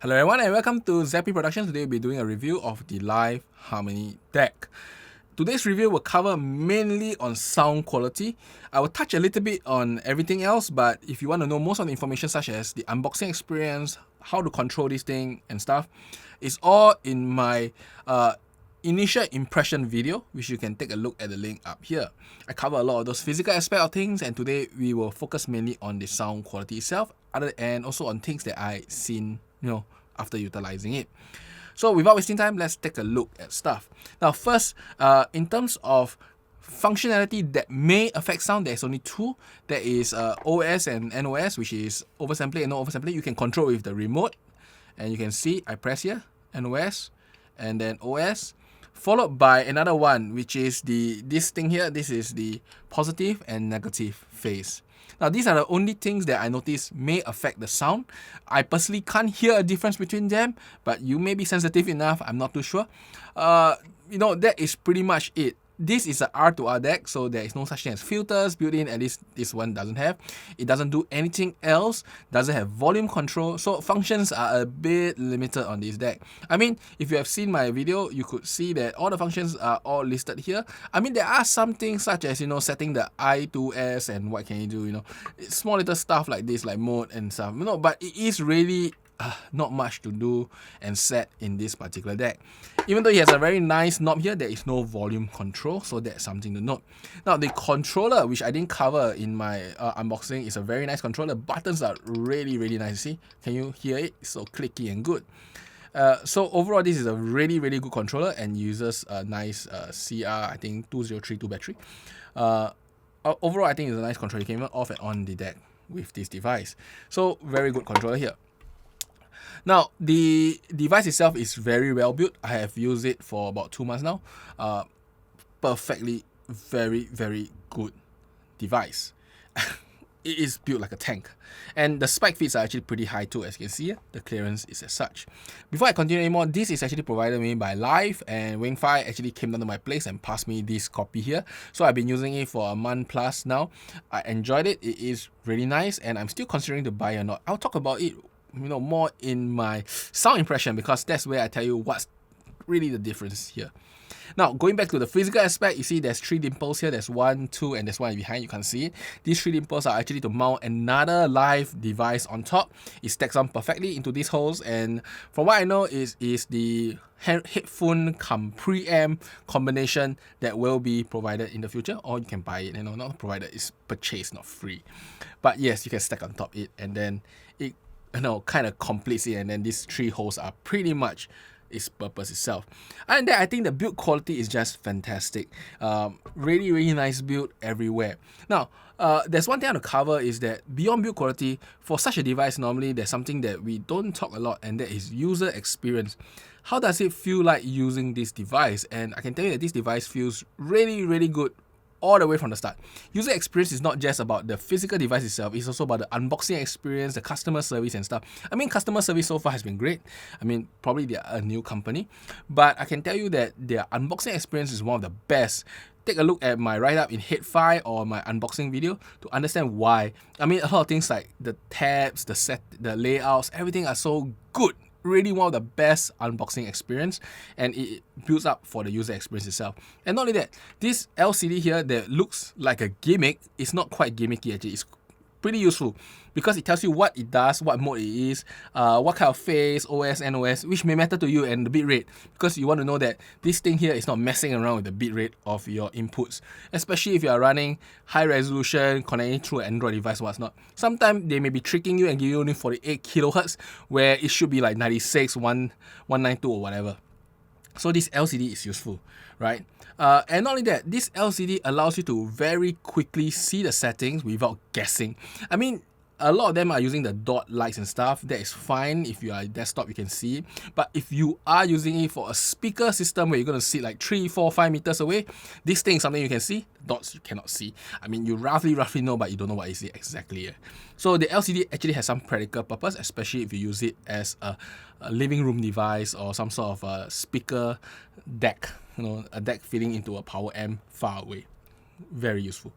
Hello everyone and welcome to Zappy Productions. Today we'll be doing a review of the LAiV Harmony deck. Today's review will cover mainly on sound quality. I will touch a little bit on everything else, but if you want to know most of the information such as the unboxing experience, how to control this thing and stuff, it's all in my initial impression video, which you can take a look at the link up here. I cover a lot of those physical aspect of things, and today we will focus mainly on the sound quality itself, and also on things that I've seen, after utilizing it. So without wasting time, let's take a look at stuff. Now first, in terms of functionality that may affect sound, there's only two. There is OS and NOS, which is oversampling and no oversampling. You can control with the remote, and you can see I press here, NOS, and then OS, followed by another one, which is this thing here. This is the positive and negative phase. Now these are the only things that I notice may affect the sound. I personally can't hear a difference between them, but you may be sensitive enough, I'm not too sure. That is pretty much it. This is a R2R deck, so there is no such thing as filters built in, at least this one doesn't have. It doesn't do anything else, doesn't have volume control, so functions are a bit limited on this deck. I mean, if you have seen my video, you could see that all the functions are all listed here. I mean, there are some things such as, setting the I2S and what can you do, small little stuff like this, like mode and stuff, but it is really not much to do and set in this particular deck. Even though it has a very nice knob here, there is no volume control, so that's something to note. Now the controller, which I didn't cover in my unboxing, is a very nice controller. Buttons are really nice. See, can you hear it? It's so clicky and good. So overall, this is a really good controller and uses a nice CR, I think 2032 battery. Overall, I think it's a nice controller. You can even off and on the deck with this device. So very good controller here. Now, the device itself is very well built. I have used it for about 2 months now. Perfectly, very good device. It is built like a tank. And the spike feeds are actually pretty high too, as you can see. The clearance is as such. Before I continue anymore, this is actually provided me by LAiV, and Wingfi actually came down to my place and passed me this copy here. So I've been using it for a month plus now. I enjoyed it. It is really nice, and I'm still considering to buy or not. I'll talk about it more in my sound impression, because that's where I tell you what's really the difference here. Now, going back to the physical aspect, you see there's 3 dimples here. There's 1, 2, and there's one behind. You can see it. These 3 dimples are actually to mount another LAiV device on top. It stacks on perfectly into these holes, and from what I know is the headphone cum preamp combination that will be provided in the future, or you can buy it. Not provided, it's purchased, not free. But yes, you can stack on top it, and then it kind of completes it, and then these 3 holes are pretty much its purpose itself. And then I think the build quality is just fantastic. Really nice build everywhere. Now, there's one thing I want to cover is that beyond build quality, for such a device, normally there's something that we don't talk a lot, and that is user experience. How does it feel like using this device? And I can tell you that this device feels really good all the way from the start. User experience is not just about the physical device itself, it's also about the unboxing experience, the customer service and stuff. I mean, customer service so far has been great. I mean, probably they're a new company, but I can tell you that their unboxing experience is one of the best. Take a look at my write-up in Headfi or my unboxing video to understand why. I mean, a lot of things like the tabs, the layouts, everything are so good. Really one of the best unboxing experience, and it builds up for the user experience itself. And not only that, this LCD here that looks like a gimmick is not quite gimmicky actually. It's pretty useful because it tells you what it does, what mode it is, what kind of phase, OS, NOS, which may matter to you, and the bitrate, because you want to know that this thing here is not messing around with the bitrate of your inputs, especially if you are running high resolution, connecting through an Android device or whatnot. Sometimes they may be tricking you and give you only 48 kilohertz, where it should be like 96, 192 or whatever. So this LCD is useful, right? And not only that, this LCD allows you to very quickly see the settings without guessing. I mean, a lot of them are using the dot lights and stuff. That is fine. If you are a desktop, you can see it. But if you are using it for a speaker system where you're going to sit like 3, 4, 5 meters away, this thing is something you can see. Dots you cannot see. I mean, you roughly know, but you don't know what is it exactly. So the LCD actually has some practical purpose, especially if you use it as a living room device or some sort of a speaker deck. A deck feeding into a power amp far away. Very useful.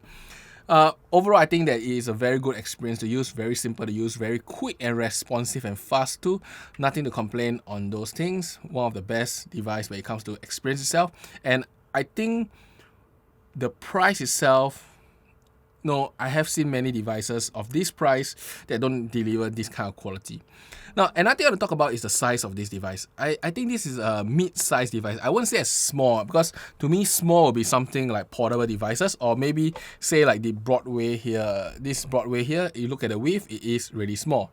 Overall, I think that it is a very good experience to use, very simple to use, very quick and responsive and fast too. Nothing to complain on those things. One of the best device when it comes to experience itself. And I think the price itself, no, I have seen many devices of this price that don't deliver this kind of quality. Now, another thing I want to talk about is the size of this device. I think this is a mid-sized device. I wouldn't say as small, because to me, small will be something like portable devices, or maybe say like the Broadway here. This Broadway here, you look at the width, it is really small.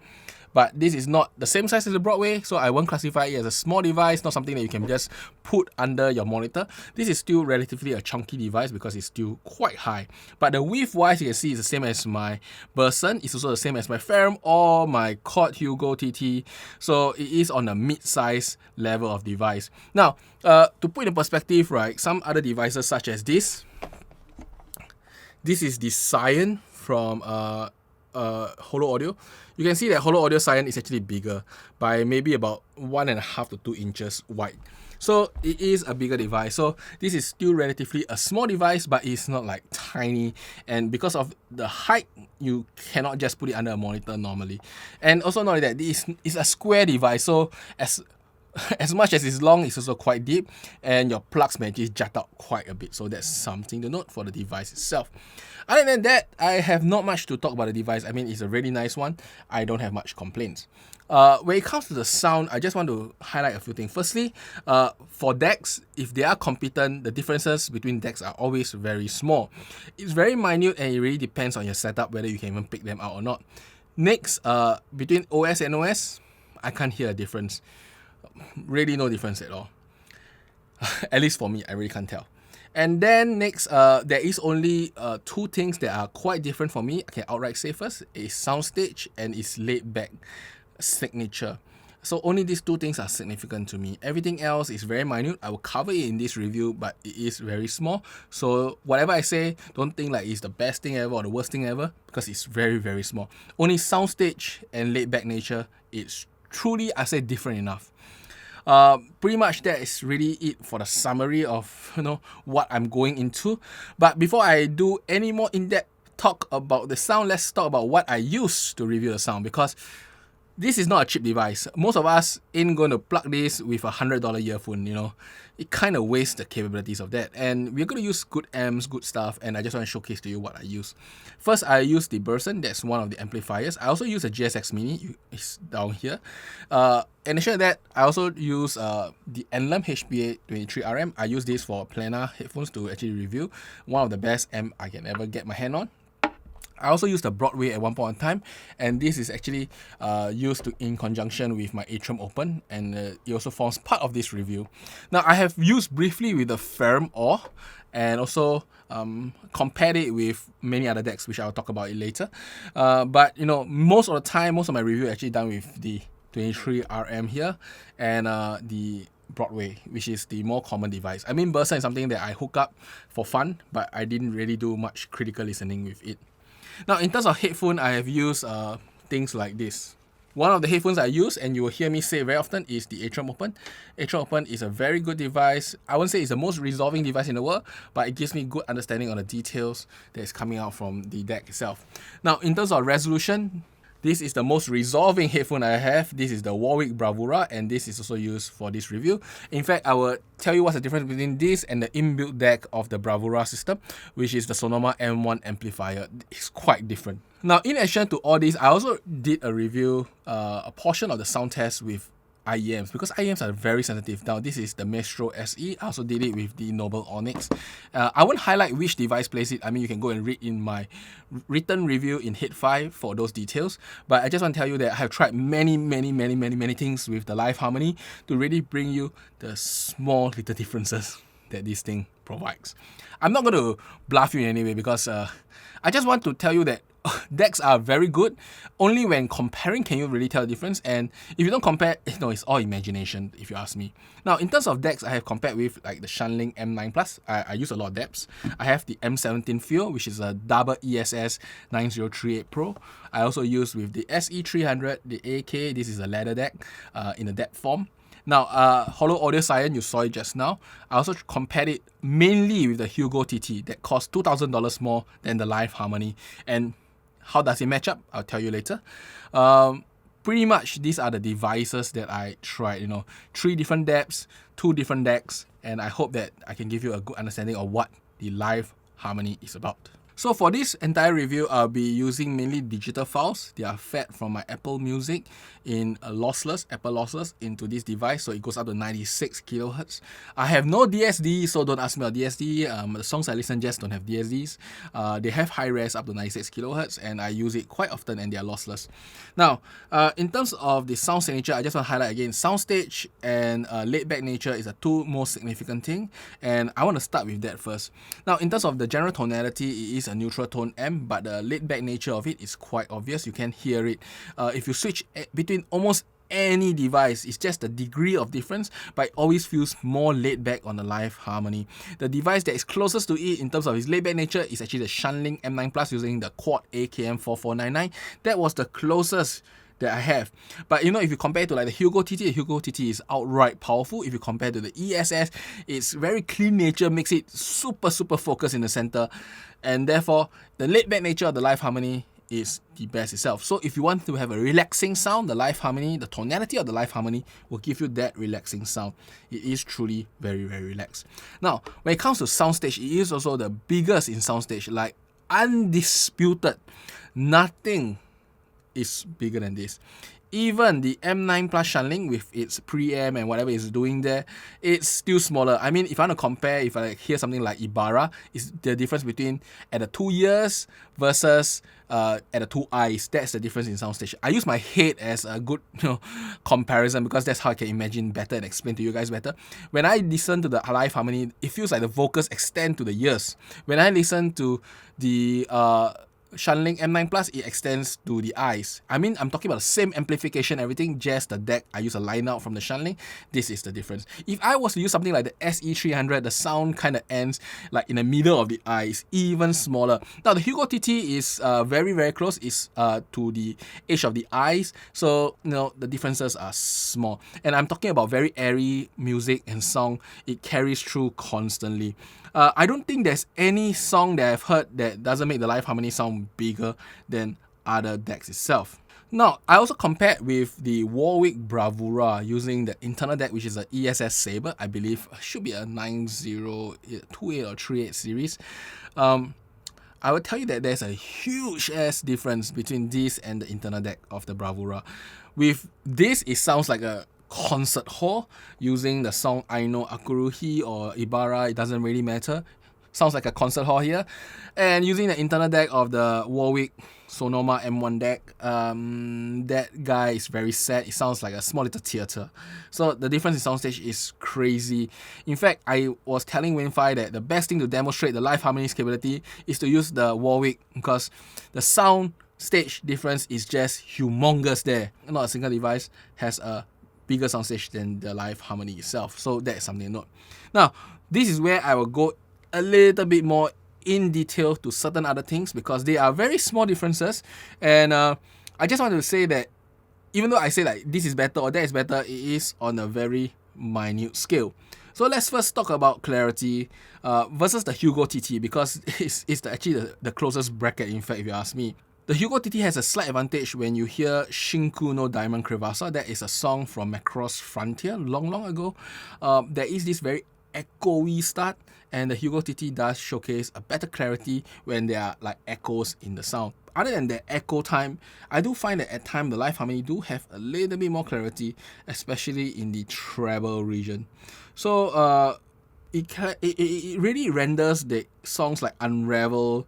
But this is not the same size as the Broadway, so I won't classify it as a small device, not something that you can just put under your monitor. This is still relatively a chunky device because it's still quite high. But the width-wise, you can see it's the same as my Burson. It's also the same as my Ferrum or my Cort Hugo TT. So it is on a mid-size level of device. Now, to put in perspective, right, some other devices such as this. This is the Cyan from Holo Audio. You can see that Holo Audio Cyan is actually bigger by maybe about 1.5 to 2 inches wide. So it is a bigger device. So this is still relatively a small device, but it's not like tiny. And because of the height, you cannot just put it under a monitor normally. And also not only that, this is a square device. So as much as it's long, it's also quite deep, and your plugs may actually jut out quite a bit. So that's something to note for the device itself. Other than that, I have not much to talk about the device. I mean, it's a really nice one. I don't have much complaints. When it comes to the sound, I just want to highlight a few things. Firstly, for decks, if they are competent, the differences between decks are always very small. It's very minute, and it really depends on your setup whether you can even pick them out or not. Next, between OS and OS, I can't hear a difference. Really no difference at all. At least for me, I really can't tell. And then next, there is only two things that are quite different for me. I can outright say first, is Soundstage and its laid-back signature. So only these two things are significant to me. Everything else is very minute. I will cover it in this review, but it is very small. So whatever I say, don't think like it's the best thing ever or the worst thing ever, because it's very, very small. Only Soundstage and laid-back nature is truly, I say, different enough. Pretty much that is really it for the summary of what I'm going into. But before I do any more in-depth talk about the sound, let's talk about what I use to review the sound, because this is not a cheap device. Most of us ain't going to plug this with a $100 earphone, It kind of wastes the capabilities of that. And we're going to use good amps, good stuff, and I just want to showcase to you what I use. First, I use the Burson. That's one of the amplifiers. I also use a GSX Mini. It's down here. In addition to that, I also use the LAiV HPA 23RM. I use this for planar headphones to actually review. One of the best amp I can ever get my hand on. I also used the Broadway at one point in time, and this is actually used in conjunction with my Atrium Open, and it also forms part of this review. Now, I have used briefly with the Ferrum Or, and also compared it with many other decks, which I'll talk about it later. But most of the time, most of my review actually done with the 23RM here, and the Broadway, which is the more common device. I mean, Burson is something that I hook up for fun, but I didn't really do much critical listening with it. Now, in terms of headphone, I have used things like this. One of the headphones I use, and you will hear me say very often, is the Atrium Open. Atrium Open is a very good device. I won't say it's the most resolving device in the world, but it gives me good understanding on the details that is coming out from the deck itself. Now, in terms of resolution, this is the most resolving headphone I have. This is the Warwick Bravura, and this is also used for this review. In fact, I will tell you what's the difference between this and the inbuilt deck of the Bravura system, which is the Sonoma M1 amplifier. It's quite different. Now, in addition to all this, I also did a review, a portion of the sound test with IEMs, because IEMs are very sensitive. Now, this is the Maestro SE. I also did it with the Noble Onyx. I won't highlight which device plays it. I mean, you can go and read in my written review in Hit 5 for those details. But I just want to tell you that I have tried many things with the LAiV Harmony to really bring you the small little differences that this thing provides. I'm not going to bluff you in any way, because I just want to tell you that decks are very good. Only when comparing can you really tell the difference. And if you don't compare, it's all imagination, if you ask me. Now, in terms of decks, I have compared with like the Shanling M9 Plus. I use a lot of depths. I have the M17 Fuel, which is a double ESS 9038 Pro. I also use with the SE300, the AK. This is a ladder deck in a depth form. Now, Hollow Audio Cyan, you saw it just now. I also compared it mainly with the Hugo TT that cost $2,000 more than the LAiV Harmony. And how does it match up? I'll tell you later. Pretty much these are the devices that I tried, 3 different depths, 2 different decks, and I hope that I can give you a good understanding of what the LAiV Harmony is about. So for this entire review, I'll be using mainly digital files. They are fed from my Apple Music in Apple lossless into this device, so it goes up to 96 kilohertz. I have no DSD, so don't ask me about DSD. The songs I listen just don't have DSDs. They have high res up to 96 kilohertz, and I use it quite often, and they are lossless. Now, in terms of the sound signature, I just want to highlight again, Soundstage and laid-back nature is the 2 most significant thing, and I want to start with that first. Now, in terms of the general tonality, it is a neutral tone M, but the laid-back nature of it is quite obvious. You can hear it. If you switch between almost any device, it's just the degree of difference, but it always feels more laid back on the LAiV Harmony. The device that is closest to it in terms of its laid back nature is actually the Shuntling M9 Plus using the Quad AKM4499. That was the closest that I have. But if you compare to like the Hugo TT is outright powerful. If you compare to the ESS, its very clean nature makes it super focused in the center, and therefore the laid back nature of the LAiV Harmony is the best itself. So if you want to have a relaxing sound, the LAiV Harmony, the tonality of the LAiV Harmony will give you that relaxing sound. It is truly very relaxed. Now, when it comes to Soundstage, it is also the biggest in Soundstage, like undisputed. Nothing is bigger than this. Even the M9 Plus Shuntling with its preamp and whatever it's doing there, it's still smaller. I mean, if I want to compare, if I hear something like Ibarra, is the difference between at the 2 ears versus at the 2 eyes. That's the difference in Soundstage. I use my head as a good comparison because that's how I can imagine better and explain to you guys better. When I listen to the LAiV Harmony, it feels like the vocals extend to the ears. When I listen to the Shuntling M9 Plus, it extends to the eyes. I mean, I'm talking about the same amplification, everything, just the deck. I use a line out from the Shuntling. This is the difference. If I was to use something like the SE300, the sound kind of ends like in the middle of the eyes, even smaller. Now, the Hugo TT is very close. It's to the edge of the eyes. So, the differences are small. And I'm talking about very airy music and song. It carries through constantly. I don't think there's any song that I've heard that doesn't make the LAiV Harmony sound bigger than other decks itself. Now, I also compared with the Warwick Bravura using the internal deck, which is an ESS Sabre. I believe should be a 9028 or 38 series. I will tell you that there's a huge ass difference between this and the internal deck of the Bravura. With this, it sounds like a concert hall using the song Aino Akuruhi or Ibarra, it doesn't really matter. Sounds like a concert hall here. And using the internal deck of the Warwick Sonoma M1 deck, that guy is very sad. It sounds like a small little theater. So the difference in Soundstage is crazy. In fact, I was telling Winfi that the best thing to demonstrate the LAiV Harmony's capability is to use the Warwick, because the sound stage difference is just humongous there. Not a single device has a bigger soundstage than the LAiV Harmony itself. So that is something to note. Now, this is where I will go a little bit more in detail to certain other things because they are very small differences. And I just want to say that even though I say like this is better or that is better, it is on a very minute scale. So let's first talk about clarity versus the Hugo TT, because it's actually the closest bracket, in fact, if you ask me. The Hugo TT has a slight advantage when you hear Shinku no Diamond Crevasa. That is a song from Macross Frontier long ago. There is this very echoey start, and the Hugo TT does showcase a better clarity when there are like echoes in the sound. Other than the echo time, I do find that at times the LAiV Harmony do have a little bit more clarity, especially in the treble region. So it really renders the songs like Unravel,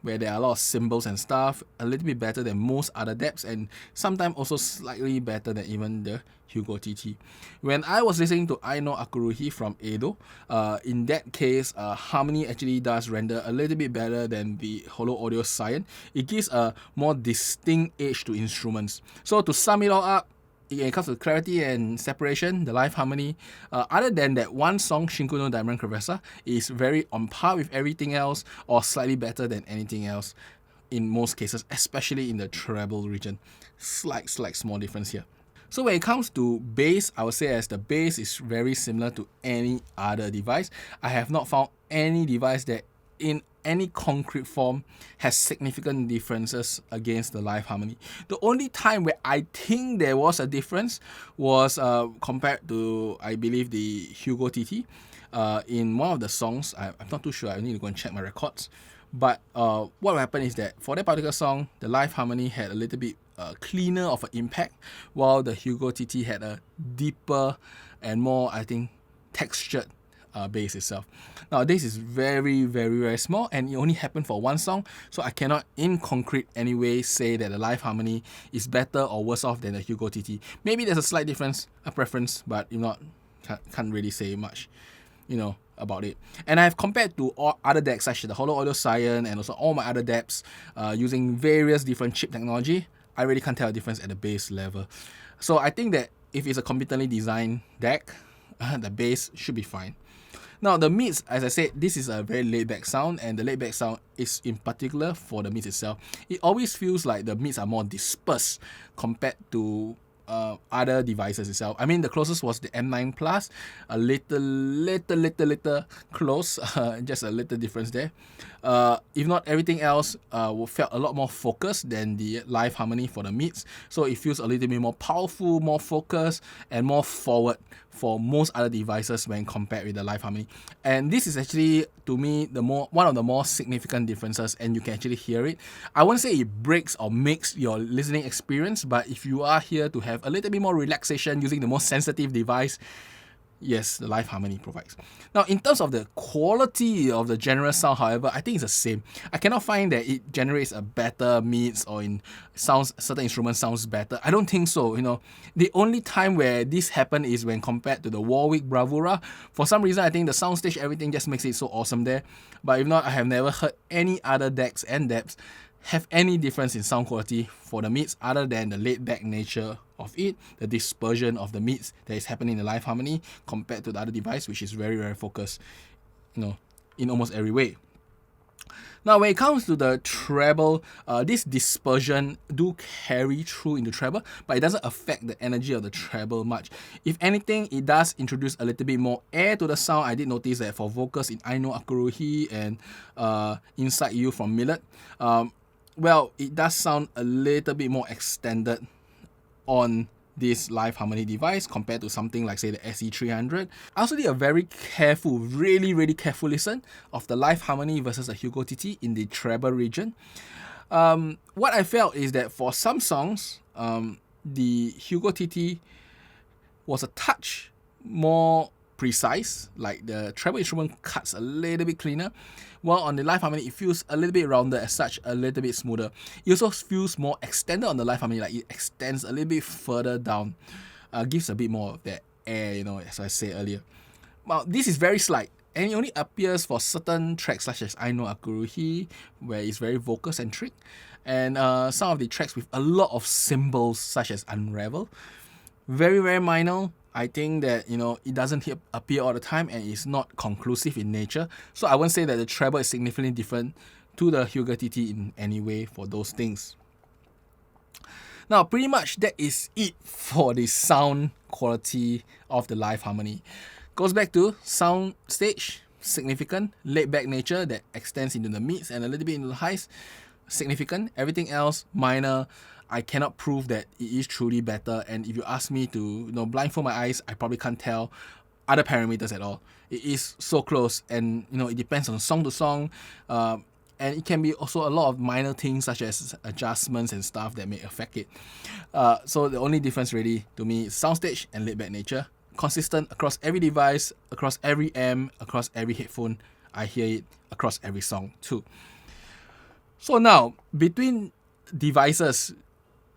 where there are a lot of cymbals and stuff, a little bit better than most other depths, and sometimes also slightly better than even the Hugo TT. When I was listening to Aino Akuruhi from Edo, in that case, Harmony actually does render a little bit better than the Hollow Audio Cyan. It gives a more distinct edge to instruments. So to sum it all up, when it comes to clarity and separation, the LAiV Harmony, other than that one song, Shinku no Diamond Crevasa, is very on par with everything else or slightly better than anything else in most cases, especially in the treble region. Slight small difference here. So when it comes to bass, I would say as the bass is very similar to any other device. I have not found any device that in any concrete form has significant differences against the LAiV Harmony. The only time where I think there was a difference was compared to, I believe, the Hugo TT. In one of the songs, I'm not too sure, I need to go and check my records. But what happened is that for that particular song, the LAiV Harmony had a little bit cleaner of an impact, while the Hugo TT had a deeper and more, I think, textured bass itself. Now this is very, very, very small, and it only happened for one song, so I cannot in concrete anyway say that the LAiV Harmony is better or worse off than the Hugo TT. Maybe there's a slight difference, a preference, but if not, can't really say much, about it. And I've compared to all other decks such as the Holo Audio Cyan and also all my other decks using various different chip technology. I really can't tell a difference at the bass level. So I think that if it's a competently designed deck, the bass should be fine. Now the mids, as I said, this is a very laid back sound, and the laid back sound is in particular for the mids itself. It always feels like the mids are more dispersed compared to other devices itself. I mean, the closest was the M9 Plus, a little close, just a little difference there. If not, everything else felt a lot more focused than the LAiV Harmony for the mids. So it feels a little bit more powerful, more focused, and more forward for most other devices when compared with the LAiV Harmony. And this is actually, to me, one of the more significant differences, and you can actually hear it. I won't say it breaks or makes your listening experience, but if you are here to have a little bit more relaxation using the most sensitive device, yes, the LAiV Harmony provides. Now, in terms of the quality of the general sound, however, I think it's the same. I cannot find that it generates a better mids or in certain instruments sounds better. I don't think so. The only time where this happened is when compared to the Warwick Bravura. For some reason, I think the Soundstage, everything just makes it so awesome there. But if not, I have never heard any other decks and depths have any difference in sound quality for the mids other than the laid back nature of it, the dispersion of the mids that is happening in the LAiV Harmony compared to the other device, which is very, very focused, in almost every way. Now, when it comes to the treble, this dispersion do carry through into treble, but it doesn't affect the energy of the treble much. If anything, it does introduce a little bit more air to the sound. I did notice that for vocals in I Know Akuruhi and Inside You from Millet, well, it does sound a little bit more extended on this LAiV Harmony device compared to something like, say, the SE300. I also did a very careful, really careful listen of the LAiV Harmony versus the Hugo TT in the treble region. What I felt is that for some songs, the Hugo TT was a touch more precise, like the treble instrument cuts a little bit cleaner, while on the LAiV Harmony it feels a little bit rounded, as such a little bit smoother. It also feels more extended on the LAiV Harmony, like it extends a little bit further down, gives a bit more of that air, as I said earlier. Well, this is very slight, and it only appears for certain tracks such as I Know Akuruhi, where it's very vocal centric, and some of the tracks with a lot of cymbals such as Unravel. Very minor. I think that it doesn't appear all the time, and it's not conclusive in nature. So I won't say that the treble is significantly different to the Hugo TT in any way for those things. Now, pretty much that is it for the sound quality of the LAiV Harmony. Goes back to Soundstage, significant, laid back nature that extends into the mids and a little bit into the highs, significant. Everything else, minor. I cannot prove that it is truly better, and if you ask me to blindfold my eyes, I probably can't tell other parameters at all. It is so close, and it depends on song to song, and it can be also a lot of minor things such as adjustments and stuff that may affect it. So the only difference really to me is Soundstage and laid back nature, consistent across every device, across every amp, across every headphone. I hear it across every song too. So now, between devices,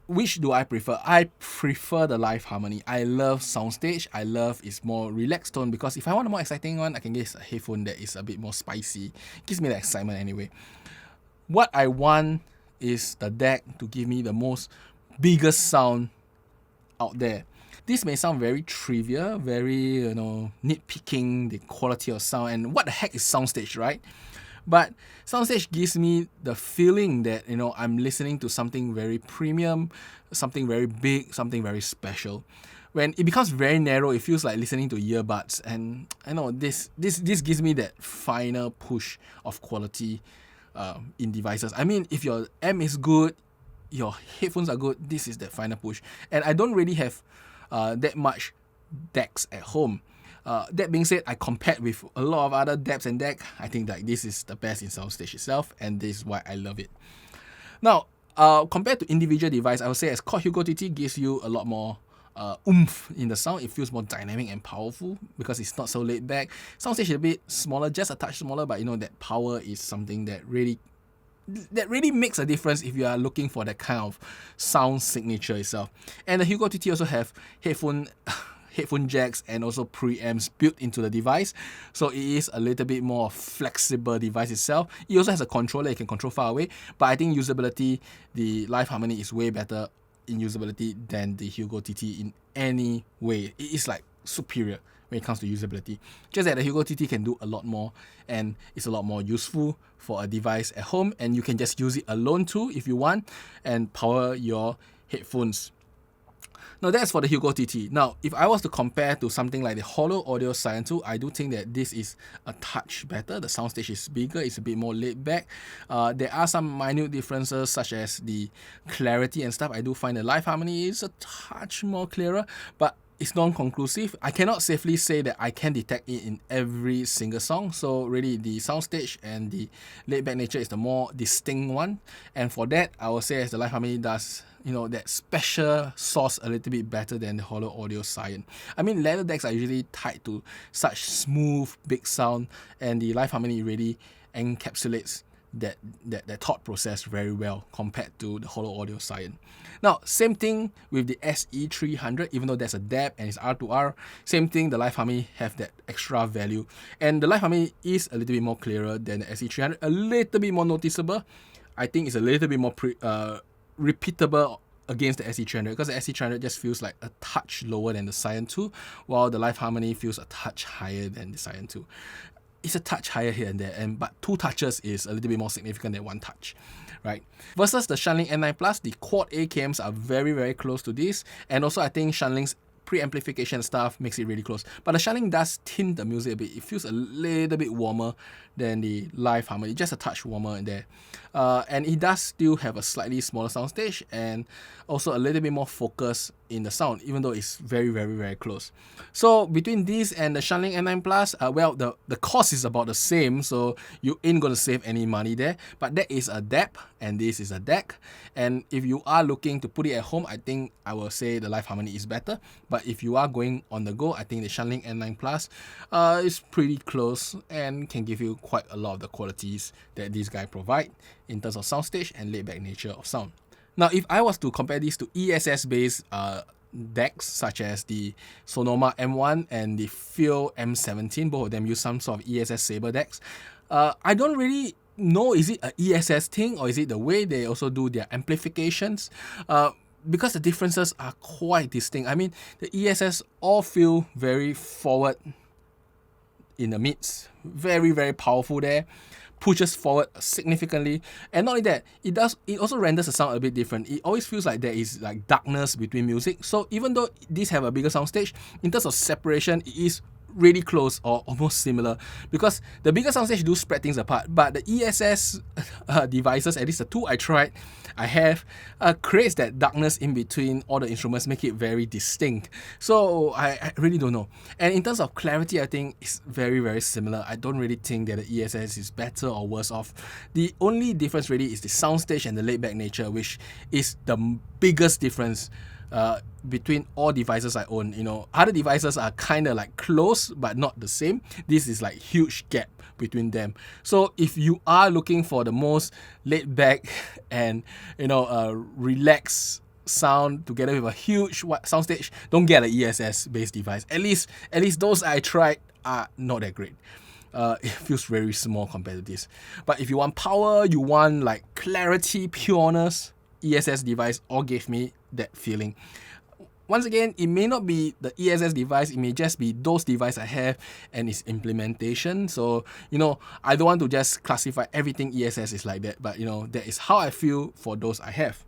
which do I prefer? I prefer the LAiV Harmony. I love Soundstage. I love its more relaxed tone, because if I want a more exciting one, I can get a headphone that is a bit more spicy. It gives me the excitement anyway. What I want is the deck to give me the biggest sound out there. This may sound very trivial, very nitpicking the quality of sound, and what the heck is Soundstage, right? But Soundstage gives me the feeling that, you know, I'm listening to something very premium, something very big, something very special. When it becomes very narrow, it feels like listening to earbuds, and I know this gives me that final push of quality in devices. I mean, if your amp is good, your headphones are good, this is the final push. And I don't really have that much decks at home. That being said, I compared with a lot of other DAPs and DAC. I think that this is the best in Soundstage itself, and this is why I love it. Now, compared to individual device, I would say as Quad Hugo TT gives you a lot more oomph in the sound. It feels more dynamic and powerful because it's not so laid back. Soundstage is a bit smaller, just a touch smaller, but you know that power is something that really makes a difference if you are looking for that kind of sound signature itself. And the Hugo TT also have headphone jacks and also preamps built into the device, so it is a little bit more flexible device itself. It also has a controller, you can control far away, but I think usability, the LAiV Harmony is way better in usability than the Hugo TT in any way. It is like superior when it comes to usability. Just that the Hugo TT can do a lot more, and it's a lot more useful for a device at home, and you can just use it alone too if you want, and power your headphones. Now that's for the Hugo TT. Now, if I was to compare to something like the Holo Audio CN-2, I do think that this is a touch better. The soundstage is bigger, it's a bit more laid back. There are some minute differences such as the clarity and stuff. I do find the LAiV Harmony is a touch more clearer, but it's non-conclusive. I cannot safely say that I can detect it in every single song. So really the soundstage and the laid-back nature is the more distinct one. And for that, I will say as the LAiV Harmony does, you know, that special sauce a little bit better than the Holo Audio CN. I mean, leather decks are usually tied to such smooth, big sound, and the LAiV Harmony really encapsulates that thought process very well compared to the Holo Audio CN. Now, same thing with the SE300, even though there's a DAP and it's R2R, same thing, the LAiV Harmony have that extra value. And the LAiV Harmony is a little bit more clearer than the SE300, a little bit more noticeable. I think it's a little bit more repeatable against the SE300, because the SE300 just feels like a touch lower than the CN-2, while the LAiV Harmony feels a touch higher than the CN-2. It's a touch higher here and there, but 2 touches is a little bit more significant than 1 touch, right? Versus the Sennheiser N9 Plus, the quad AKMs are very, very close to this, and also I think Sennheiser's pre-amplification stuff makes it really close. But the Sennheiser does tint the music a bit. It feels a little bit warmer than the LAiV Harmony, just a touch warmer in there. And it does still have a slightly smaller soundstage and also a little bit more focus in the sound, even though it's very, very, very close. So between this and the Sennheiser N9 Plus, well, the cost is about the same, so you ain't gonna save any money there. But that is a DAP and this is a DAC. And if you are looking to put it at home, I think I will say the LAiV Harmony is better. But if you are going on the go, I think the Sennheiser N9 Plus is pretty close and can give you quite a lot of the qualities that this guy provide in terms of soundstage and laid-back nature of sound. Now, if I was to compare these to ESS-based decks such as the Sonoma M1 and the Feel M17, both of them use some sort of ESS Saber decks. I don't really know, is it an ESS thing or is it the way they also do their amplifications? Because the differences are quite distinct. I mean, the ESS all feel very forward in the mids, very, very powerful there, pushes forward significantly, and not only that, it also renders the sound a bit different. It always feels like there is like darkness between music. So even though these have a bigger soundstage, in terms of separation, it is really close or almost similar, because the bigger soundstage do spread things apart, but the ESS devices, at least the 2 I tried, I have, creates that darkness in between all the instruments, make it very distinct. So I really don't know. And in terms of clarity, I think it's very, very similar. I don't really think that the ESS is better or worse off. The only difference really is the soundstage and the laid-back nature, which is the biggest difference between all devices I own. You know, other devices are kind of like close but not the same. This is like huge gap between them. So if you are looking for the most laid back and, you know, relaxed sound together with a huge soundstage, don't get an ESS based device. At least those I tried are not that great. It feels very small compared to this. But if you want power, you want like clarity, pureness, ESS device all gave me that feeling. once again, it may not be the ESS device, it may just be those devices I have and its implementation. So, I don't want to just classify everything ESS is like that, but that is how I feel for those I have.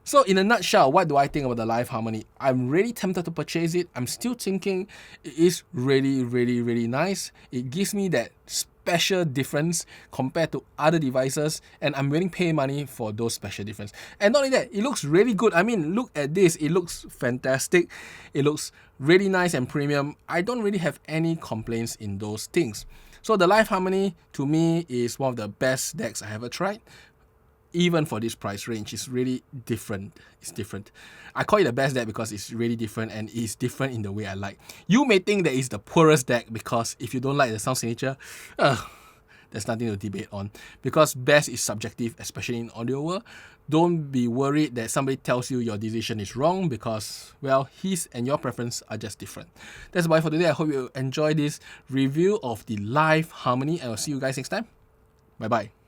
So in a nutshell, what do I think about the LAiV Harmony? I'm really tempted to purchase it. I'm still thinking it is really, really, really nice. It gives me that special difference compared to other devices, and I'm willing to pay money for those special difference. And not only that, it looks really good. I mean, look at this. It looks fantastic. It looks really nice and premium. I don't really have any complaints in those things. So the LAiV Harmony, to me, is one of the best decks I ever tried. Even for this price range, it's really different. It's different. I call it the best deck because it's really different, and it's different in the way I like. You may think that it's the poorest deck because if you don't like the sound signature, there's nothing to debate on. Because best is subjective, especially in audio world. Don't be worried that somebody tells you your decision is wrong because, well, his and your preference are just different. That's about it for today. I hope you enjoy this review of the LAiV Harmony, and I'll see you guys next time. Bye-bye.